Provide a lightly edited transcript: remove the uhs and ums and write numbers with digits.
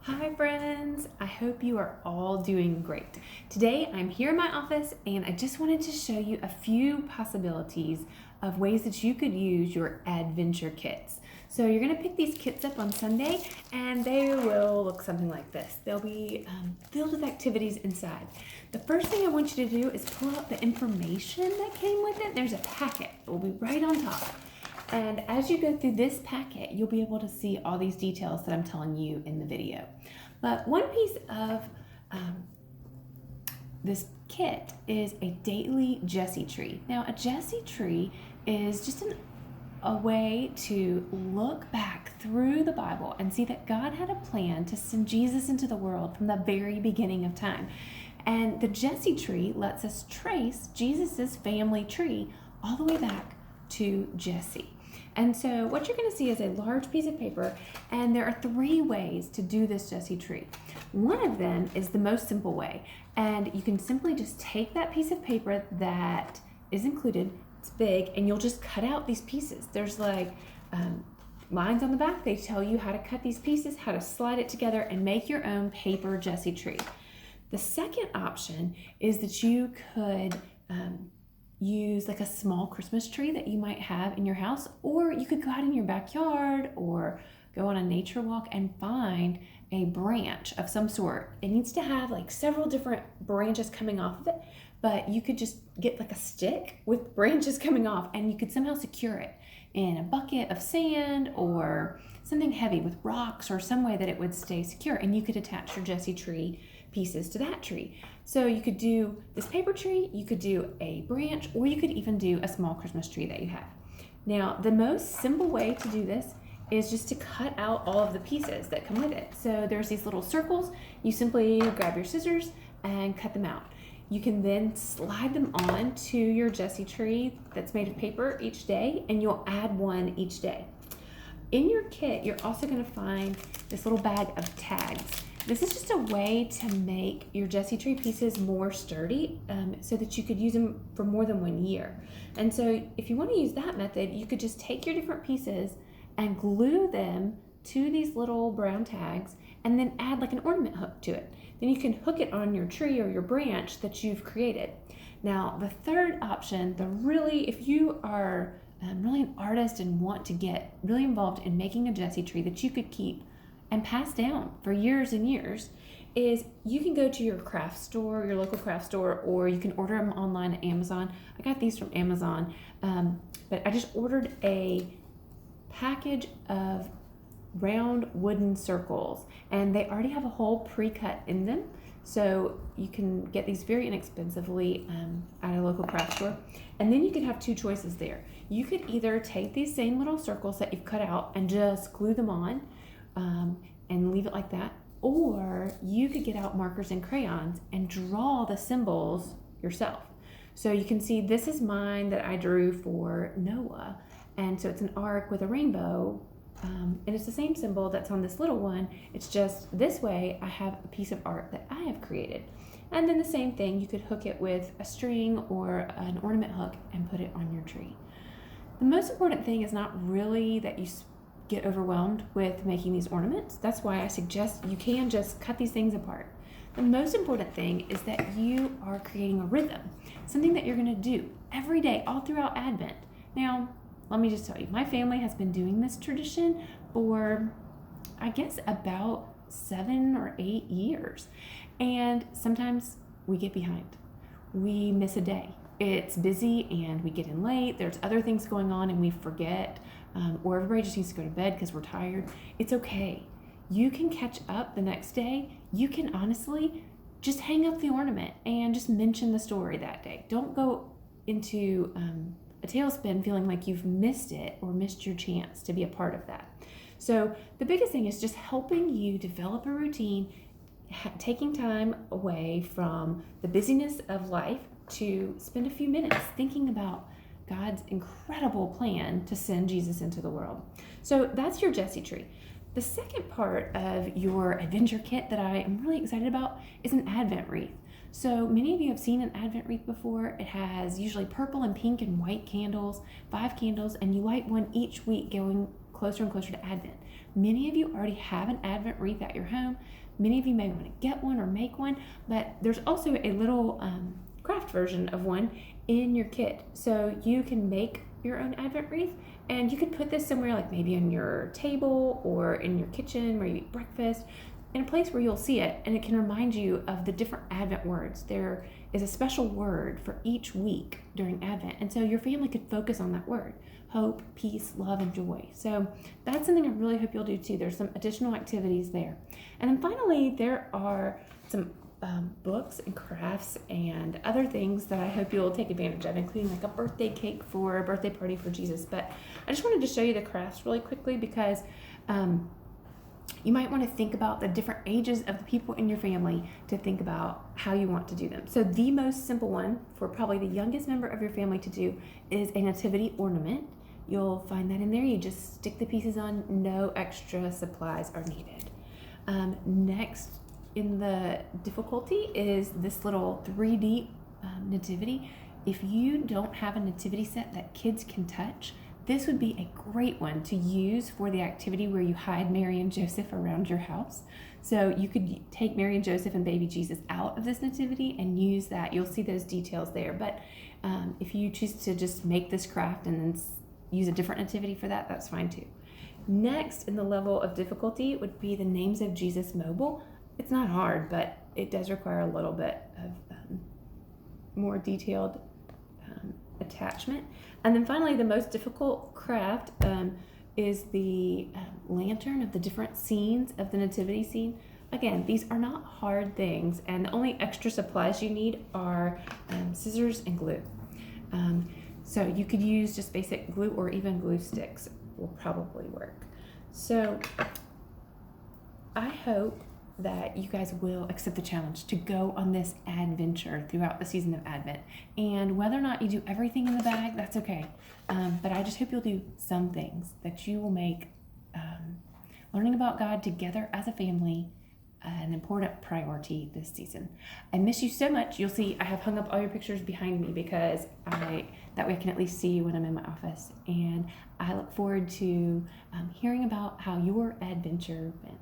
Hi friends, I hope you are all doing great. Today I'm here in my office and I just wanted to show you a few possibilities of ways that you could use your ADVENT-ure kits. So you're going to pick these kits up on Sunday and they will look something like this. They'll be filled with activities inside. The first thing I want you to do is pull out the information that came with it. There's a packet that will be right on top. And as you go through this packet, you'll be able to see all these details that I'm telling you in the video. But one piece of this kit is a daily Jesse tree. Now, a Jesse tree is just a way to look back through the Bible and see that God had a plan to send Jesus into the world from the very beginning of time. And the Jesse tree lets us trace Jesus's family tree all the way back to Jesse. And so what you're going to see is a large piece of paper, and there are 3 ways to do this Jesse tree. One of them is the most simple way, and you can simply just take that piece of paper that is included, it's big, and you'll just cut out these pieces. There's like lines on the back. They tell you how to cut these pieces, how to slide it together, and make your own paper Jesse tree. The second option is that you could use like a small Christmas tree that you might have in your house, or you could go out in your backyard or go on a nature walk and find a branch of some sort. It needs to have like several different branches coming off of it, but you could just get like a stick with branches coming off and you could somehow secure it in a bucket of sand or something heavy with rocks or some way that it would stay secure, and you could attach your Jesse tree pieces to that tree. So you could do this paper tree, you could do a branch, or you could even do a small Christmas tree that you have. Now, the most simple way to do this is just to cut out all of the pieces that come with it. So there's these little circles. You simply grab your scissors and cut them out. You can then slide them on to your Jesse tree that's made of paper each day, and you'll add one each day. In your kit, you're also going to find this little bag of tags. This is just a way to make your Jesse tree pieces more sturdy so that you could use them for more than 1 year. And so if you want to use that method, you could just take your different pieces and glue them to these little brown tags and then add like an ornament hook to it. Then you can hook it on your tree or your branch that you've created. Now, the third option, if you are really an artist and want to get really involved in making a Jesse tree that you could keep and pass down for years and years, is you can go to your craft store, your local craft store, or you can order them online at Amazon. I got these from Amazon, but I just ordered a package of round wooden circles, and they already have a hole pre-cut in them, so you can get these very inexpensively at a local craft store. And then you could have 2 choices there. You could either take these same little circles that you've cut out and just glue them on and leave it like that, or you could get out markers and crayons and draw the symbols yourself. So you can see this is mine that I drew for Noah, and so it's an ark with a rainbow, and it's the same symbol that's on this little one. It's just this way I have a piece of art that I have created. And then the same thing, you could hook it with a string or an ornament hook and put it on your tree. The most important thing is not really that you get overwhelmed with making these ornaments. That's why I suggest you can just cut these things apart. The most important thing is that you are creating a rhythm, something that you're going to do every day all throughout Advent. Now, let me just tell you, my family has been doing this tradition for, I guess, about 7 or 8 years. And sometimes we get behind. We miss a day. It's busy and we get in late. There's other things going on and we forget, or everybody just needs to go to bed because we're tired. It's okay. You can catch up the next day. You can honestly just hang up the ornament and just mention the story that day. Don't go into a tailspin feeling like you've missed it or missed your chance to be a part of that. So the biggest thing is just helping you develop a routine, taking time away from the busyness of life to spend a few minutes thinking about God's incredible plan to send Jesus into the world. So that's your Jesse tree. The second part of your ADVENT-ure kit that I am really excited about is an Advent wreath. So many of you have seen an Advent wreath before. It has usually purple and pink and white candles, 5 candles, and you light one each week going closer and closer to Advent. Many of you already have an Advent wreath at your home. Many of you may want to get one or make one, but there's also a little craft version of one in your kit. So you can make your own Advent wreath, and you could put this somewhere, like maybe on your table or in your kitchen where you eat breakfast, in a place where you'll see it, and it can remind you of the different Advent words. There is a special word for each week during Advent, and so your family could focus on that word: hope, peace, love, and joy. So that's something I really hope you'll do too. There's some additional activities there. And then finally, there are some books and crafts and other things that I hope you'll take advantage of, including like a birthday cake for a birthday party for Jesus. But I just wanted to show you the crafts really quickly because you might want to think about the different ages of the people in your family to think about how you want to do them. So the most simple one for probably the youngest member of your family to do is a nativity ornament. You'll find that in there. You just stick the pieces on. No extra supplies are needed. Next in the difficulty is this little 3D nativity. If you don't have a nativity set that kids can touch, this would be a great one to use for the activity where you hide Mary and Joseph around your house. So you could take Mary and Joseph and baby Jesus out of this nativity and use that. You'll see those details there. But if you choose to just make this craft and then use a different nativity for that, that's fine too. Next in the level of difficulty would be the Names of Jesus mobile. It's not hard, but it does require a little bit of more detailed attachment. And then finally, the most difficult craft is the lantern of the different scenes of the nativity scene. Again, these are not hard things, and the only extra supplies you need are scissors and glue. So you could use just basic glue, or even glue sticks will probably work. So I hope that you guys will accept the challenge to go on this adventure throughout the season of Advent. And whether or not you do everything in the bag, that's okay. But I just hope you'll do some things, that you will make learning about God together as a family an important priority this season. I miss you so much. You'll see I have hung up all your pictures behind me because that way I can at least see you when I'm in my office. And I look forward to hearing about how your adventure went.